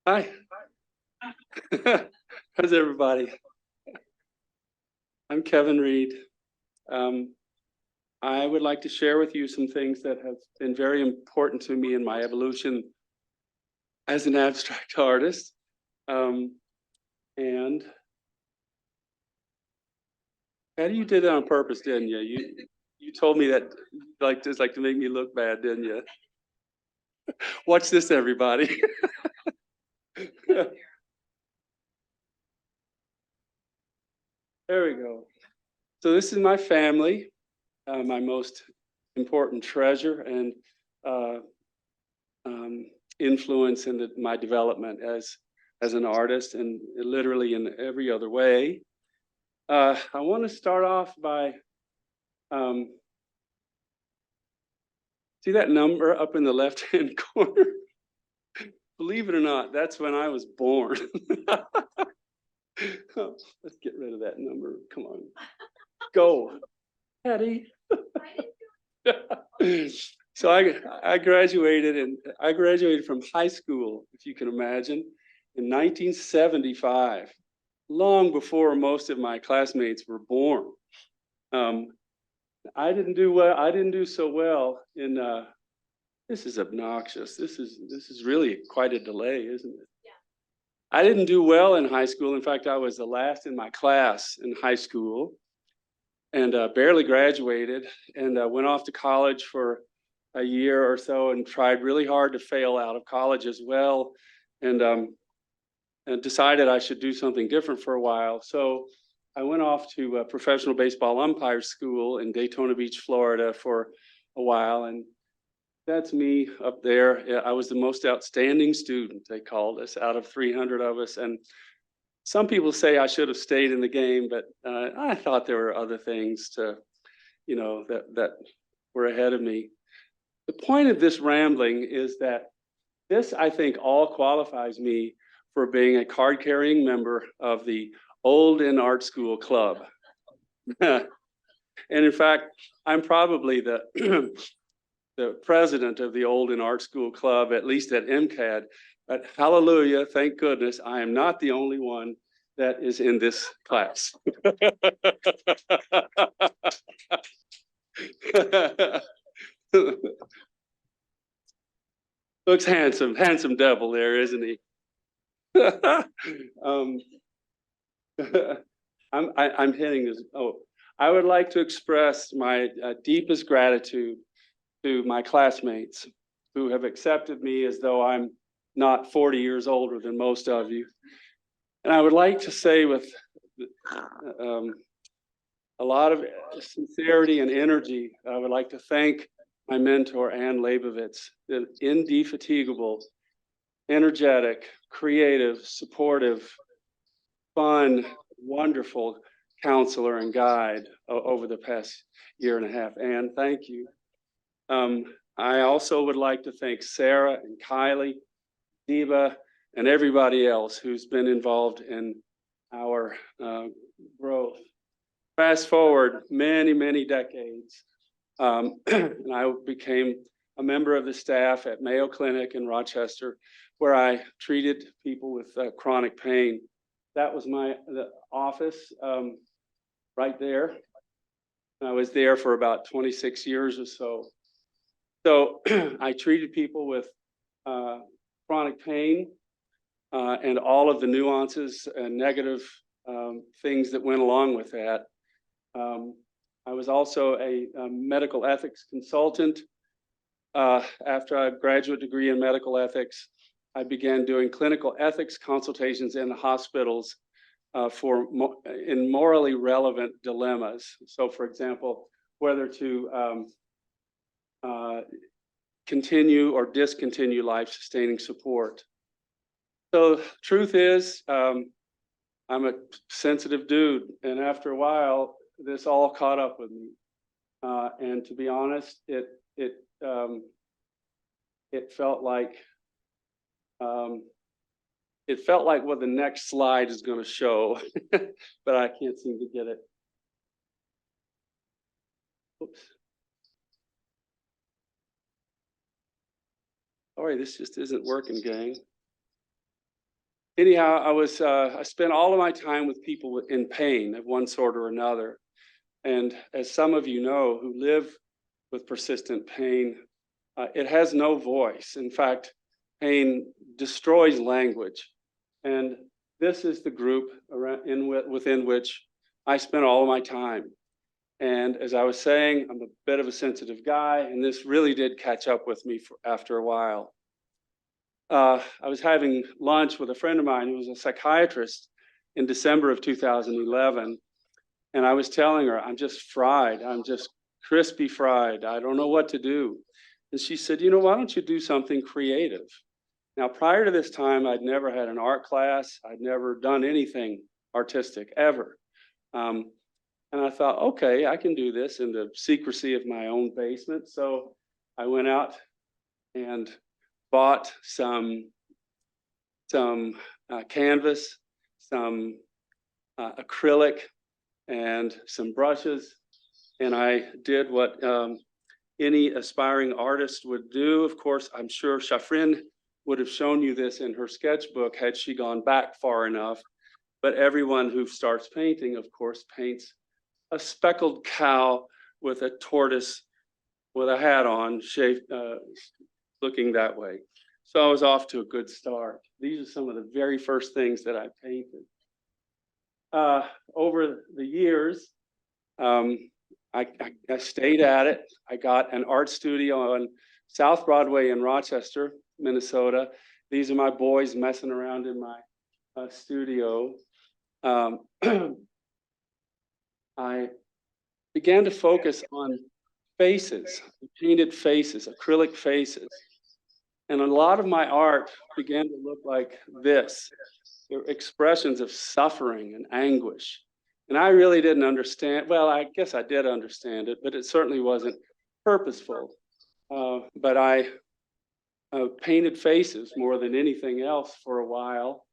Hi. How's everybody? I'm Kevin Reid. I would like to share with you some things that have been very important to me in my evolution as an abstract artist. And Patty, you did it on purpose, didn't you? You told me that just like to make me look bad, didn't you? Watch this, everybody. There we go. So this is my family, my most important treasure and uh, influence in my development as an artist, and literally in every other way. I want to start off by see that number up in the left-hand corner? Believe it or not, that's when I was born. Oh, let's get rid of that number. Come on, go, Patty. So I graduated from high school, if you can imagine, in 1975, long before most of my classmates were born. I didn't do well. I didn't do so well in. This is obnoxious. This is really quite a delay, isn't it? Yeah. I didn't do well in high school. In fact, I was the last in my class in high school, and barely graduated, and went off to college for a year or so, and tried really hard to fail out of college as well, and decided I should do something different for a while. So I went off to a professional baseball umpire school in Daytona Beach, Florida for a while. And that's me up there. I was the most outstanding student, they called us, out of 300 of us. And some people say I should have stayed in the game, but I thought there were other things that were ahead of me. The point of this rambling is that this, I think, all qualifies me for being a card-carrying member of the Old in Art School Club. And in fact, I'm probably the the president of the Old in Art School Club, at least at MCAD. But hallelujah, thank goodness, I am not the only one that is in this class. Looks handsome devil there, isn't he? I'm hitting this. Oh, I would like to express my deepest gratitude to my classmates who have accepted me as though I'm not 40 years older than most of you. And I would like to say with a lot of sincerity and energy, I would like to thank my mentor, Ann Leibovitz, the indefatigable, energetic, creative, supportive, fun, wonderful counselor and guide over the past year and a half. Ann, thank you. I also would like to thank Sarah and Kylie, Diva, and everybody else who's been involved in our growth. Fast forward many decades, and I became a member of the staff at Mayo Clinic in Rochester, where I treated people with chronic pain. That was the office right there. I was there for about 26 years or so. So I treated people with chronic pain and all of the nuances and negative things that went along with that. I was also a medical ethics consultant. After a graduate degree in medical ethics, I began doing clinical ethics consultations in the hospitals in morally relevant dilemmas. So, for example, whether to continue or discontinue life-sustaining support. So, truth is, I'm a sensitive dude, and after a while, this all caught up with me. And to be honest, it felt like what the next slide is going to show, but I can't seem to get it. Oops. Sorry, this just isn't working, gang. anyhow, I spent all of my time with people in pain of one sort or another. And as some of you know who live with persistent pain, it has no voice. In fact, pain destroys language. And this is the group within which I spent all of my time. And as I was saying, I'm a bit of a sensitive guy, and this really did catch up with me after a while. I was having lunch with a friend of mine who was a psychiatrist in December of 2011. And I was telling her, I'm just fried. I'm just crispy fried. I don't know what to do. And she said, you know, why don't you do something creative? Now, prior to this time, I'd never had an art class. I'd never done anything artistic ever. And I thought, okay, I can do this in the secrecy of my own basement. So I went out and bought some canvas, some acrylic, and some brushes. And I did what any aspiring artist would do. Of course, I'm sure Shafrin would have shown you this in her sketchbook had she gone back far enough. But everyone who starts painting, of course, paints a speckled cow with a tortoise with a hat on, shaved, looking that way. So I was off to a good start. These are some of the very first things that I painted. Over the years, I stayed at it. I got an art studio on South Broadway in Rochester, Minnesota. These are my boys messing around in my studio. I began to focus on faces, painted faces, acrylic faces. And a lot of my art began to look like this. They're expressions of suffering and anguish. And I really didn't understand, well, I guess I did understand it, but it certainly wasn't purposeful. But I painted faces more than anything else for a while.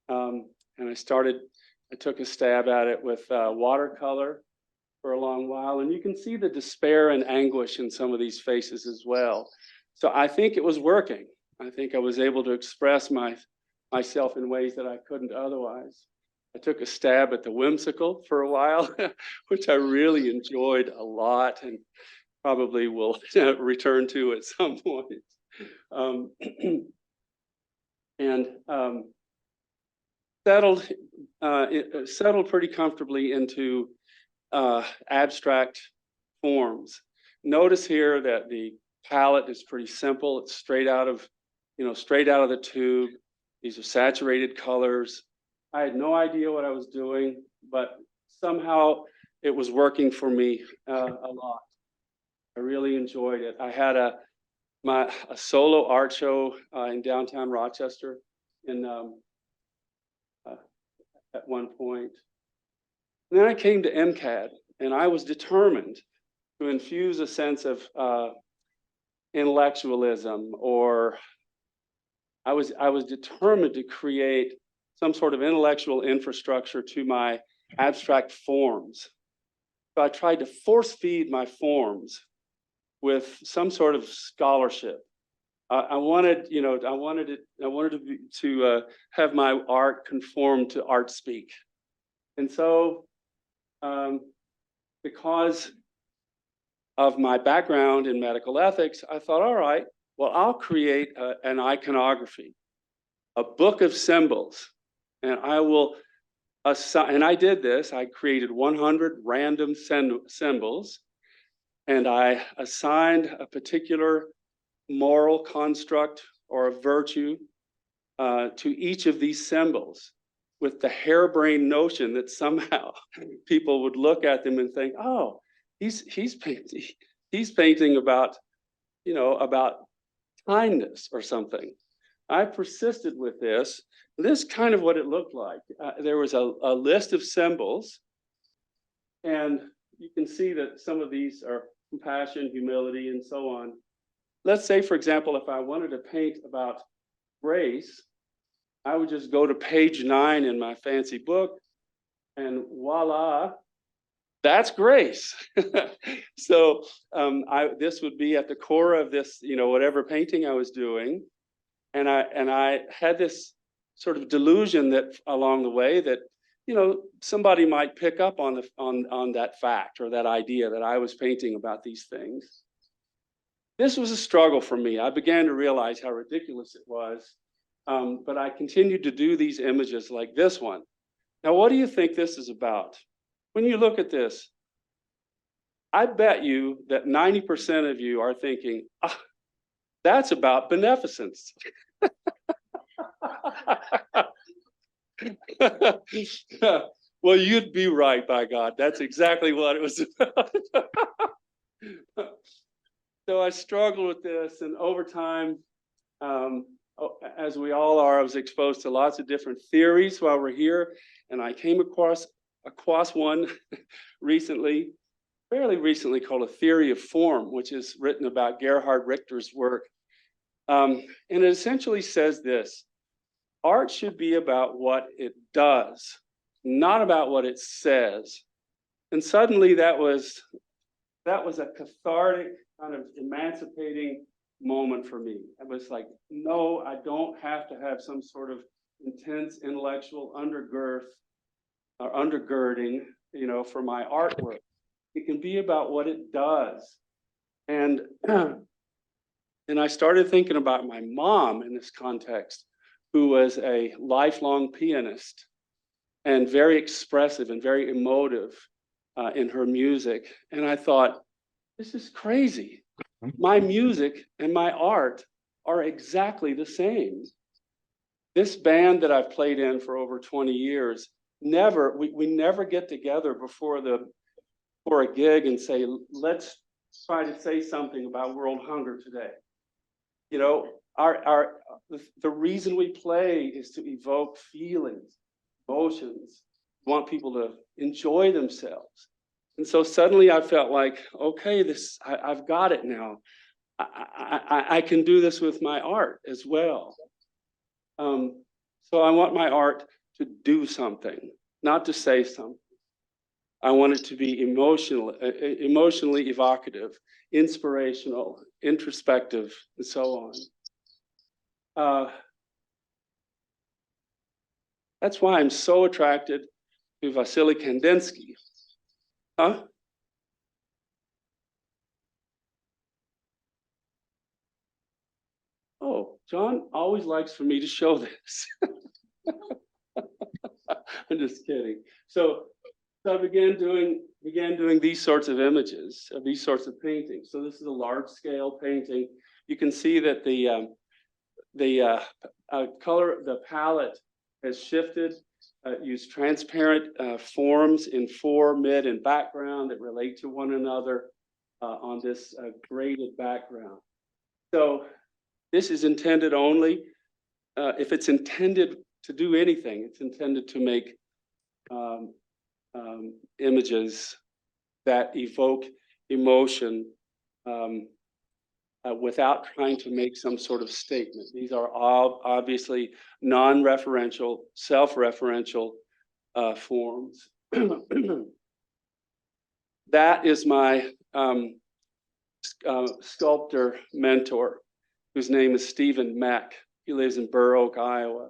And I took a stab at it with watercolor for a long while. And you can see the despair and anguish in some of these faces as well. So I think it was working. I think I was able to express myself in ways that I couldn't otherwise. I took a stab at the whimsical for a while, which I really enjoyed a lot and probably will return to at some point. Settled pretty comfortably into abstract forms. Notice here that the palette is pretty simple. It's straight out of the tube. These are saturated colors. I had no idea what I was doing, but somehow it was working for me a lot. I really enjoyed it. I had a solo art show in downtown Rochester at one point. And then I came to MCAD, and I was determined to infuse a sense of intellectualism, or I was determined to create some sort of intellectual infrastructure to my abstract forms. So I tried to force feed my forms with some sort of scholarship. I wanted to have my art conform to art speak. And so because of my background in medical ethics, I thought, all right, well, I'll create an iconography, a book of symbols, and I will assign, and I did this. I created 100 random symbols, and I assigned a particular moral construct or a virtue to each of these symbols, with the harebrained notion that somehow people would look at them and think, oh, he's painting about, about kindness or something. I persisted with this. This is kind of what it looked like. There was a list of symbols, and you can see that some of these are compassion, humility, and so on. Let's say, for example, if I wanted to paint about grace, I would just go to page 9 in my fancy book, and voila, that's grace. So this would be at the core of this, whatever painting I was doing. And I had this sort of delusion that along the way that, you know, somebody might pick up on that fact or that idea that I was painting about these things. This was a struggle for me. I began to realize how ridiculous it was, but I continued to do these images like this one. Now, what do you think this is about? When you look at this, I bet you that 90% of you are thinking, ah, that's about beneficence. Well, you'd be right, by God. That's exactly what it was about. So I struggled with this, and over time, as we all are, I was exposed to lots of different theories while we're here, and I came across one recently, fairly recently, called a theory of form, which is written about Gerhard Richter's work. And it essentially says this: art should be about what it does, not about what it says. And suddenly that was a cathartic, kind of emancipating moment for me. It was like, no, I don't have to have some sort of intense intellectual undergirding, you know, for my artwork. It can be about what it does. And I started thinking about my mom in this context, who was a lifelong pianist and very expressive and very emotive in her music. And I thought, this is crazy. My music and my art are exactly the same. This band that I've played in for over 20 years, we never get together before a gig and say, let's try to say something about world hunger today. You know, the reason we play is to evoke feelings, emotions, we want people to enjoy themselves. And so suddenly I felt like, okay, I've got it now. I can do this with my art as well. So I want my art to do something, not to say something. I want it to be emotionally evocative, inspirational, introspective, and so on. That's why I'm so attracted to Vasily Kandinsky. Huh? Oh, John always likes for me to show this. I'm just kidding. So I began doing these sorts of images, these sorts of paintings. So this is a large scale painting. You can see that the palette has shifted. Use transparent forms in fore, mid, and background that relate to one another on this graded background. So this is intended only, if it's intended to do anything, it's intended to make images that evoke emotion without trying to make some sort of statement. These are all obviously non-referential, self-referential forms. That is my sculptor mentor, whose name is Stephen Meck. He lives in Burr Oak, Iowa.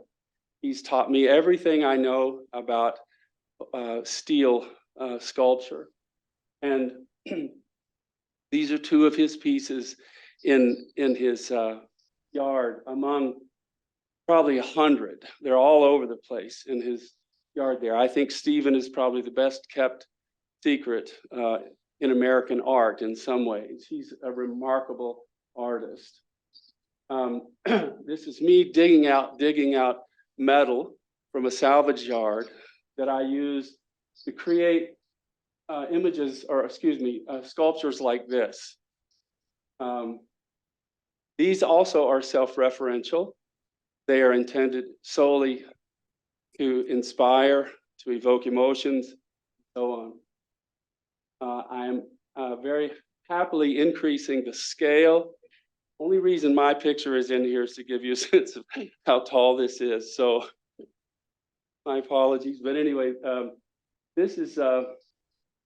He's taught me everything I know about steel sculpture. And these are two of his pieces in his yard, among probably 100. They're all over the place in his yard there. I think Stephen is probably the best kept secret in American art in some ways. He's a remarkable artist. This is me digging out metal from a salvage yard that I use to create sculptures like this. These also are self-referential. They are intended solely to inspire, to evoke emotions, and so on. I am very happily increasing the scale. Only reason my picture is in here is to give you a sense of how tall this is. So my apologies. But anyway, this is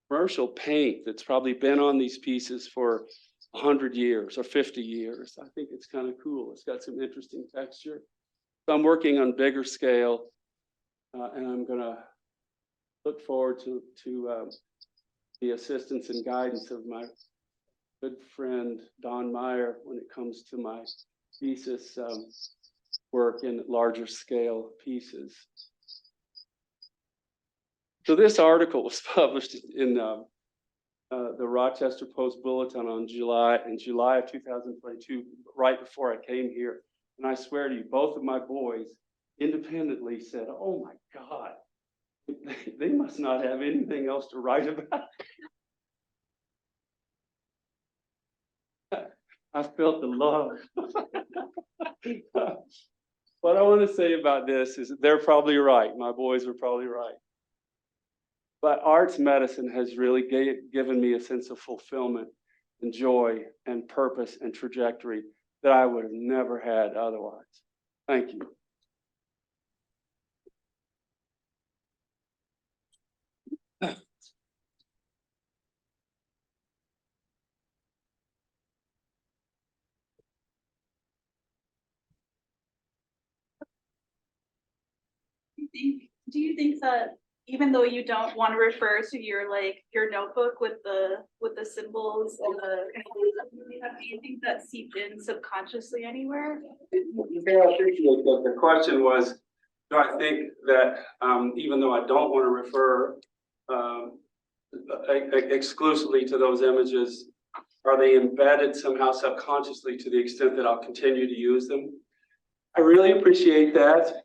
commercial paint that's probably been on these pieces for 100 years or 50 years. I think it's kind of cool. It's got some interesting texture. So I'm working on bigger scale, and I'm going to look forward to the assistance and guidance of my good friend Don Meyer when it comes to my thesis work in larger scale pieces. So this article was published in the Rochester Post Bulletin in July of 2022, right before I came here. And I swear to you, both of my boys independently said, "Oh my God, they must not have anything else to write about." I felt the love. What I want to say about this is that they're probably right. My boys are probably right. But arts medicine has really given me a sense of fulfillment and joy and purpose and trajectory that I would have never had otherwise. Thank you. Do you think that even though you don't want to refer to your notebook with the symbols and do you think that seeped in subconsciously anywhere? Yeah, I appreciate that. The question was, do I think that even though I don't want to refer exclusively to those images, are they embedded somehow subconsciously to the extent that I'll continue to use them? I really appreciate that.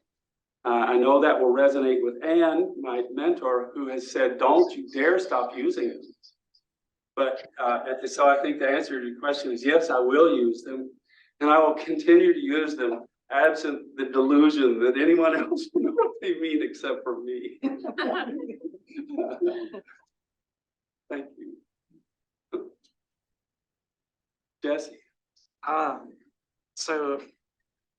I know that will resonate with Anne, my mentor, who has said, "Don't you dare stop using them." But so I think the answer to your question is yes, I will use them, and I will continue to use them absent the delusion that anyone else will know what they mean except for me. Thank you. Jesse. So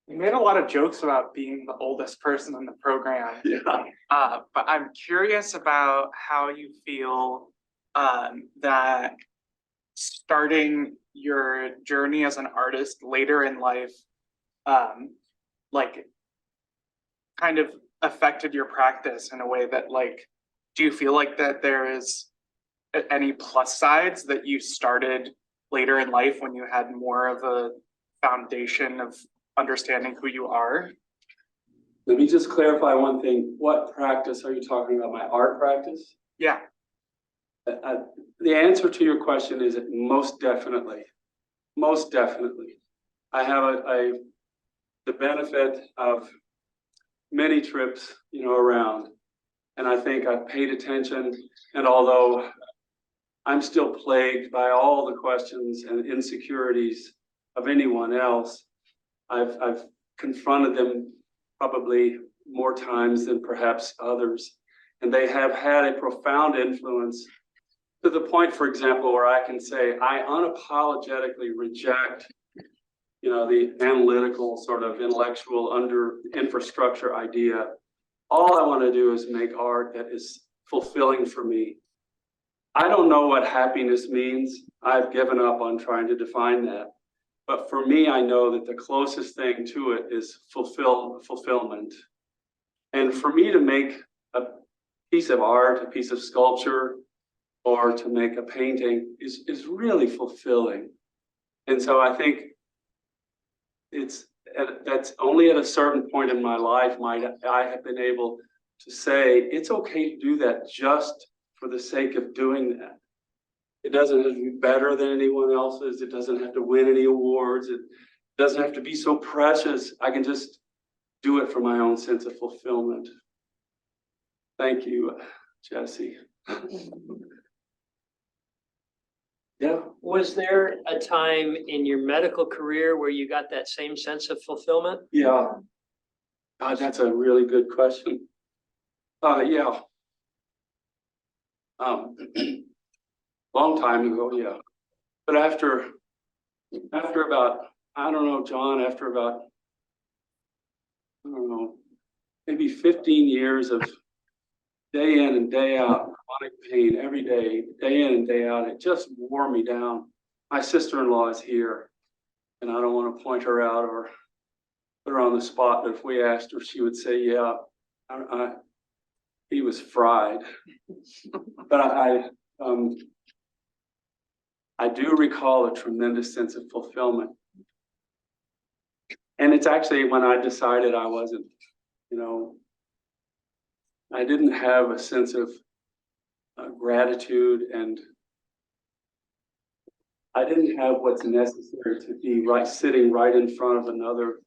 you made a lot of jokes about being the oldest person in the program. Yeah. But I'm curious about how you feel that starting your journey as an artist later in life, like kind of affected your practice in a way that do you feel like that there is any plus sides that you started later in life when you had more of a foundation of understanding who you are? Let me just clarify one thing. What practice are you talking about? My art practice? Yeah. The answer to your question is most definitely. Most definitely. I have the benefit of many trips, around, and I think I've paid attention. And although I'm still plagued by all the questions and insecurities of anyone else, I've confronted them probably more times than perhaps others. And they have had a profound influence to the point, for example, where I can say I unapologetically reject, the analytical sort of intellectual infrastructure idea. All I want to do is make art that is fulfilling for me. I don't know what happiness means. I've given up on trying to define that. But for me, I know that the closest thing to it is fulfillment. And for me to make a piece of art, a piece of sculpture, or to make a painting is really fulfilling. And so I think that's only at a certain point in my life might I have been able to say it's okay to do that just for the sake of doing that. It doesn't have to be better than anyone else's. It doesn't have to win any awards. It doesn't have to be so precious. I can just do it for my own sense of fulfillment. Thank you, Jesse. Yeah. Was there a time in your medical career where you got that same sense of fulfillment? Yeah. God, that's a really good question. Yeah. Long time ago, yeah. But after about, I don't know, John, after about, I don't know, maybe 15 years of day in and day out, chronic pain every day in and day out, it just wore me down. My sister-in-law is here, and I don't want to point her out or put her on the spot, but if we asked her, she would say, yeah, he was fried. But I do recall a tremendous sense of fulfillment. And it's actually when I decided I wasn't, I didn't have a sense of gratitude, and I didn't have what's necessary to be sitting right in front of another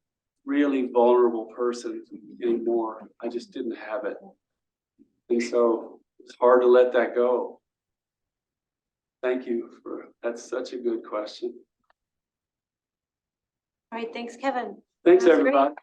really vulnerable person anymore. I just didn't have it. And so it's hard to let that go. Thank you that's such a good question. All right, thanks, Kevin. Thanks, That was great. everybody.